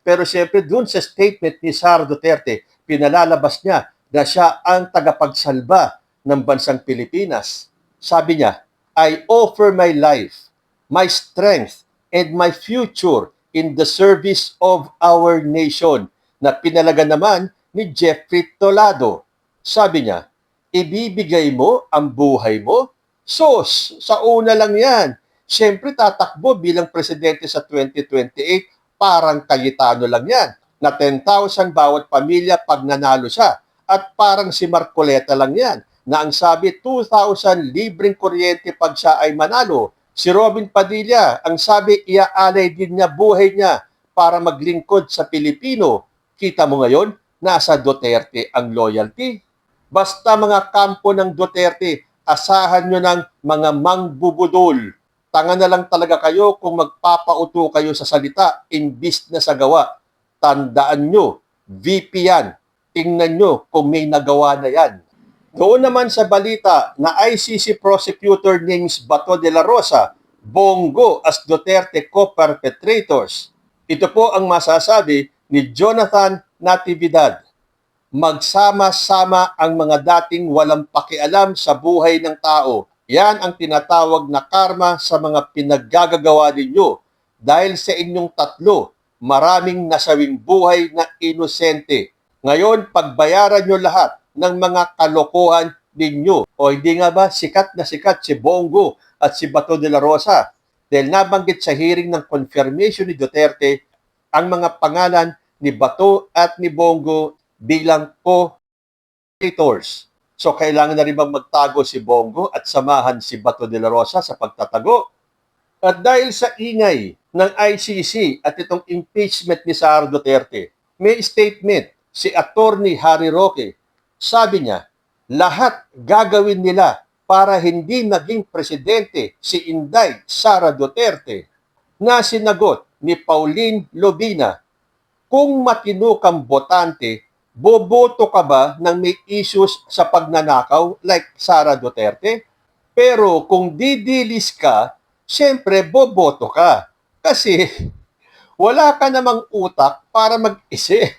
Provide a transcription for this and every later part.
Pero siyempre, dun sa statement ni Sara Duterte, pinalalabas niya na siya ang tagapagsalba ng bansang Pilipinas. Sabi niya, I offer my life, my strength, and my future in the service of our nation, na pinalaga naman ni Jeffrey Tolado. Sabi niya, ibibigay mo ang buhay mo? Sos, sa una lang yan. Siyempre tatakbo bilang presidente sa 2028, parang Cayetano lang yan, na 10,000 bawat pamilya pag nanalo siya. At parang si Marcoleta lang yan, na ang sabi 2,000 libreng kuryente pag siya ay manalo. Si Robin Padilla, ang sabi iaalay din niya buhay niya para maglingkod sa Pilipino. Kita mo ngayon, nasa Duterte ang loyalty. Basta mga kampo ng Duterte, asahan nyo ng mga mangbubudol. Tanga na lang talaga kayo kung magpapauto kayo sa salita imbis na sa gawa. Tandaan nyo, VP yan. Tingnan nyo kung may nagawa na yan. Doon naman sa balita na ICC prosecutor names Bato de la Rosa, Bongo as Duterte co-perpetrators. Ito po ang masasabi ni Jonathan Natividad. Magsama-sama ang mga dating walang pakialam sa buhay ng tao. Yan ang tinatawag na karma sa mga pinaggagawa ninyo. Dahil sa inyong tatlo, maraming nasawing buhay na inosente. Ngayon, pagbayaran nyo lahat ng mga kalokohan ninyo. O hindi nga ba sikat na sikat si Bongo at si Bato de la Rosa? Dahil nabanggit sa hearing ng confirmation ni Duterte ang mga pangalan ni Bato at ni Bongo bilang co-creators. So kailangan na rin bang magtago si Bongo at samahan si Bato de la Rosa sa pagtatago? At dahil sa ingay ng ICC at itong impeachment ni Sara Duterte, may statement si Attorney Harry Roque. Sabi niya, lahat gagawin nila para hindi naging presidente si Inday Sara Duterte. Na sinagot ni Pauline Lobina, kung matino kang botante, boboto ka ba ng may issues sa pagnanakaw like Sara Duterte? Pero kung didilis ka, siyempre boboto ka. Kasi wala ka namang utak para mag-isip.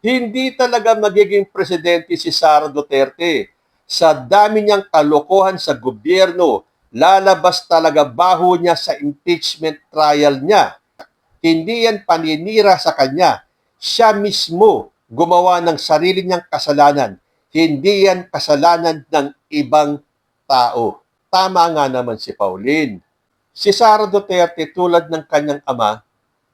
Hindi talaga magiging presidente si Sara Duterte. Sa dami niyang kalokohan sa gobyerno, lalabas talaga baho niya sa impeachment trial niya. Hindi yan paninira sa kanya. Siya mismo gumawa ng sarili niyang kasalanan. Hindi yan kasalanan ng ibang tao. Tama nga naman si Pauline. Si Sara Duterte tulad ng kanyang ama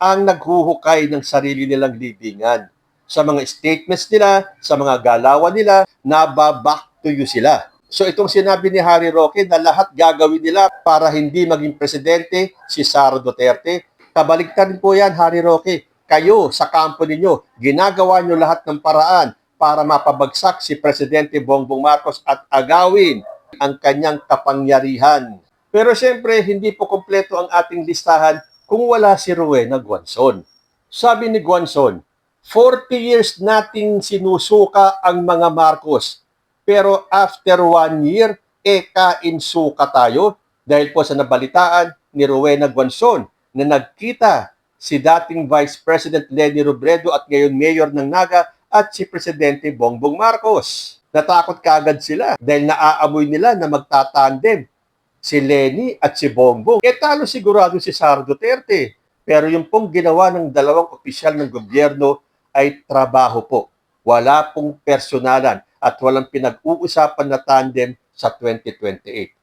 ang naghuhukay ng sarili nilang libingan. Sa mga statements nila, sa mga galawan nila, nababack to you sila. So itong sinabi ni Harry Roque na lahat gagawin nila para hindi maging presidente si Sara Duterte. Kabaligtad din po yan, Harry Roque. Kayo sa kampo ninyo, ginagawa nyo lahat ng paraan para mapabagsak si Presidente Bongbong Marcos at agawin ang kanyang kapangyarihan. Pero siyempre, hindi po kompleto ang ating listahan kung wala si Rowena Guanzon. Sabi ni Guanzon, 40 years nating sinusuka ang mga Marcos. Pero after 1 year, kainsuka tayo dahil po sa nabalitaan ni Rowena Guanzon na nagkita si dating Vice President Leni Robredo at ngayon Mayor ng Naga at si Presidente Bongbong Marcos. Natakot kaagad sila dahil naaamoy nila na magtatandem si Leni at si Bongbong. Talo sigurado si Sara Duterte. Pero yung pong ginawa ng dalawang opisyal ng gobyerno ay trabaho po. Wala pong personalan at walang pinag-uusapan na tandem sa 2028.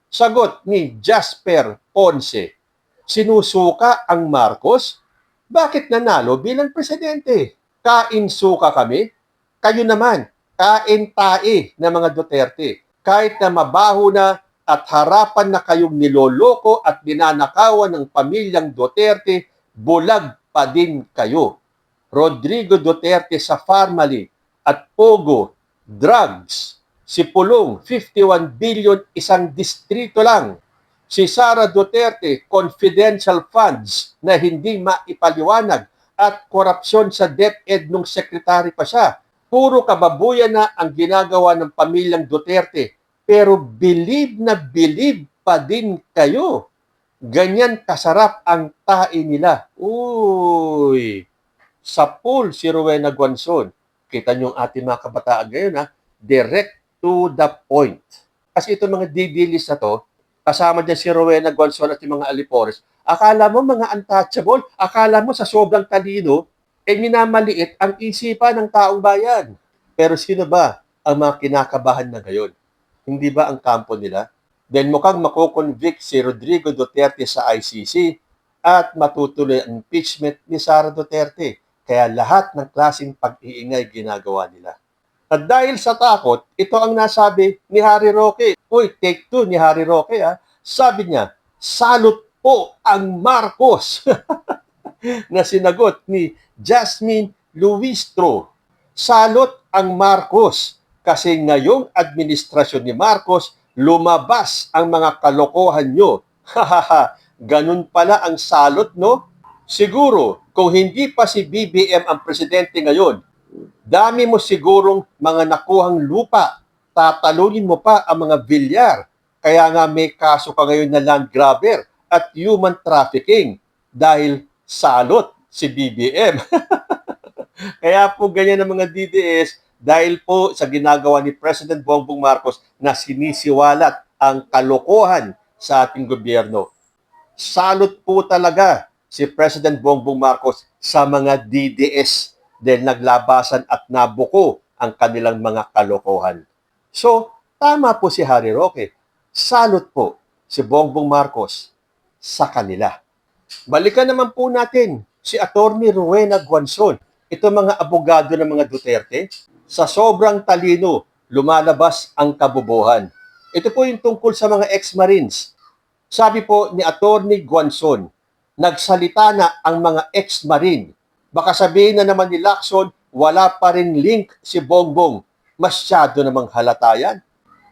Sagot ni Jasper Ponce, sinusuka ang Marcos? Bakit nanalo bilang presidente? Kainsuka kami? Kayo naman, kain-tae na mga Duterte. Kahit na mabaho na at harapan na kayong niloloko at ninanakawan ng pamilyang Duterte, bulag pa din kayo. Rodrigo Duterte sa Farmally at Pogo, drugs. Si Pulong, 51 billion isang distrito lang. Si Sara Duterte, confidential funds na hindi maipaliwanag at korupsyon sa DepEd nung sekretary pa siya. Puro kababuyan na ang ginagawa ng pamilyang Duterte. Pero believe na believe pa din kayo. Ganyan kasarap ang tae nila. Uy! Sa pool si Rowena Guanzon. Kita niyo ang ating mga kabataan ngayon, ha? Direct to the point. Kasi itong mga DD na to, kasama dyan si Rowena Guanzon at yung mga Alipores, akala mo mga untouchable, akala mo sa sobrang talino, minamaliit ang isipan ng taong bayan. Pero sino ba ang mga kinakabahan na ngayon? Hindi ba ang kampo nila? Then mukhang makoconvict si Rodrigo Duterte sa ICC at matutuloy ang impeachment ni Sara Duterte. Kaya lahat ng klaseng pag-iingay ginagawa nila. At dahil sa takot, ito ang nasabi ni Harry Roque. Uy, take two ni Harry Roque, ha? Sabi niya, salot po ang Marcos na sinagot ni Jasmine Luistro. Salot ang Marcos kasi ngayong administrasyon ni Marcos, lumabas ang mga kalokohan nyo. Hahaha, ganun pala ang salot, no? Siguro, kung hindi pa si BBM ang presidente ngayon, dami mo sigurong mga nakuhang lupa, tatalunin mo pa ang mga bilyar. Kaya nga may kaso ka ngayon na land grabber at human trafficking dahil salot si BBM. Kaya po ganyan ang mga DDS dahil po sa ginagawa ni President Bongbong Marcos na sinisiwalat ang kalokohan sa ating gobyerno. Salot po talaga si President Bongbong Marcos sa mga DDS dahil naglabasan at nabuko ang kanilang mga kalokohan. So, tama po si Harry Roque. Salot po si Bongbong Marcos sa kanila. Balikan naman po natin si Attorney Rowena Guanzon. Ito mga abogado ng mga Duterte, sa sobrang talino, lumalabas ang kabobohan. Ito po yung tungkol sa mga ex-Marines. Sabi po ni Attorney Guanzon, nagsalita na ang mga ex-Marine. Baka sabihin na naman ni Lacson, wala pa rin link si Bongbong. Masyado namang halata yan.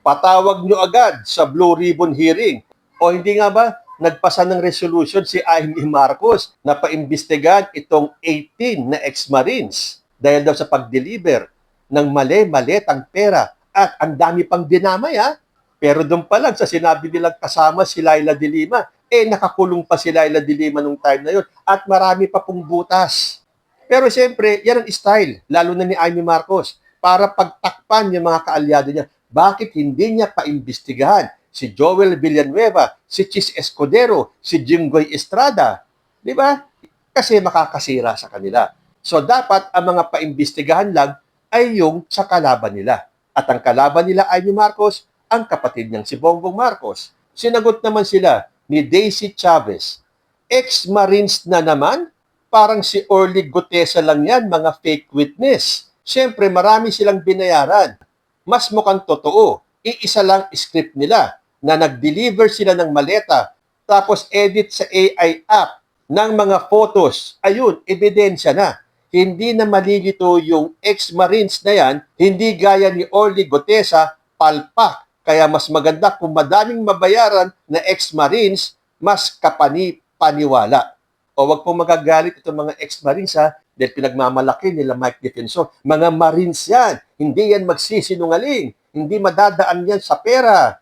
Patawag nyo agad sa Blue Ribbon hearing. O hindi nga ba, nagpasa ng resolution si Amy Marcos na paimbestigahan itong 18 na ex-Marines dahil daw sa pag-deliver ng mali-malitang pera at ang dami pang dinamay, ha? Pero doon pa lang sa sinabi nilang kasama si Laila de Lima, nakakulong pa si Laila de Lima nung time na yun at marami pa pong butas. Pero siyempre, yan ang style, lalo na ni Amy Marcos, para pagtakpan yung mga kaalyado niya. Bakit hindi niya paimbestigahan si Joel Villanueva, si Chis Escudero, si Jinggoy Estrada? Di ba? Kasi makakasira sa kanila. So dapat ang mga paimbestigahan lang ay yung sa kalaban nila. At ang kalaban nila ay ni Marcos, ang kapatid niyang si Bongbong Marcos. Sinagot naman sila ni Daisy Chavez. Ex-Marines na naman? Parang si Orly Gutesa lang yan, mga fake witness. Siyempre, marami silang binayaran. Mas mukhang totoo. Iisa lang script nila na nag-deliver sila ng maleta tapos edit sa AI app ng mga photos. Ayun, ebidensya na. Hindi na malilito yung ex-Marines na yan, hindi gaya ni Orly Gutesa, palpak. Kaya mas maganda kung madaming mabayaran na ex-Marines, mas kapani-paniwala. O wag pong magagalit itong mga ex-Marines, ha, dahil pinagmamalaki nila Mike Defensor. Mga Marines yan, hindi yan magsisinungaling, hindi madadaan yan sa pera.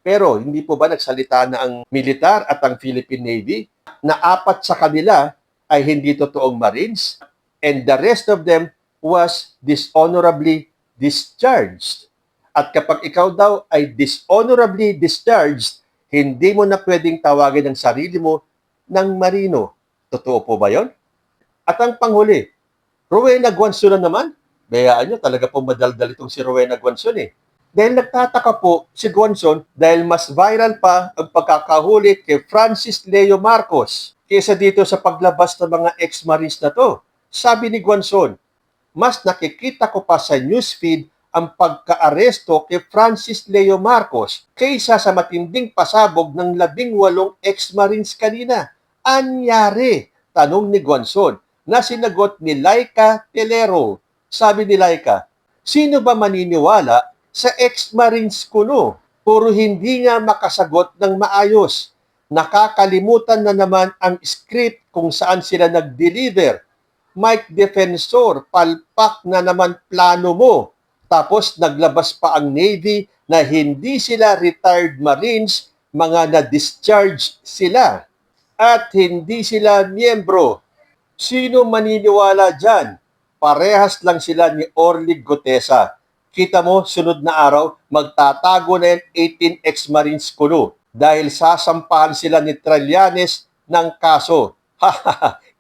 Pero hindi po ba nagsalita na ang militar at ang Philippine Navy na 4 sa kanila ay hindi totoong Marines and the rest of them was dishonorably discharged. At kapag ikaw daw ay dishonorably discharged, hindi mo na pwedeng tawagin ang sarili mo ng marino. Totoo po ba yon? At ang panghuli, Rowena Guanzon na naman. Bayaan nyo, talaga po madaldal itong si Rowena Guanzon eh. Dahil nagtataka po si Guanzon dahil mas viral pa ang pagkakahuli kay Francis Leo Marcos kaysa dito sa paglabas ng mga ex-Marines na to. Sabi ni Guanzon, mas nakikita ko pa sa newsfeed ang pagka-aresto kay Francis Leo Marcos kaysa sa matinding pasabog ng 18 ex-Marines kanina. Anyari? Tanong ni Guanzon na sinagot ni Laika Telero. Sabi ni Laika, sino ba maniniwala sa ex-Marines kuno? Puro hindi nga makasagot ng maayos. Nakakalimutan na naman ang script kung saan sila nag-deliver. Mike Defensor, palpak na naman plano mo. Tapos naglabas pa ang Navy na hindi sila retired Marines, mga na-discharge sila. at hindi sila miyembro. Sino maniniwala dyan? Parehas lang sila ni Orly Gutesa. Kita mo, sunod na araw, magtatago na yan 18 ex-Marines kuno dahil sasampahan sila ni Trillanes ng kaso.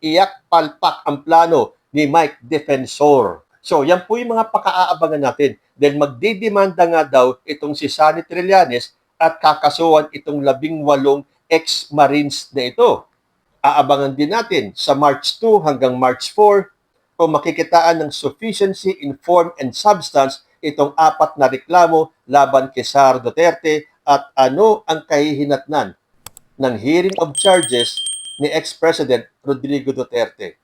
Iyak palpak ang plano ni Mike Defensor. So, yan po yung mga pakaaabangan natin. Dahil magdidemanda nga daw itong si Sonny Trillanes at kakasuhan itong 18 ex-Marines na ito. Aabangan din natin sa March 2 hanggang March 4 kung makikitaan ng sufficiency in form and substance itong 4 na reklamo laban kay Sara Duterte at ano ang kahihinatnan ng hearing of charges ni ex-President Rodrigo Duterte.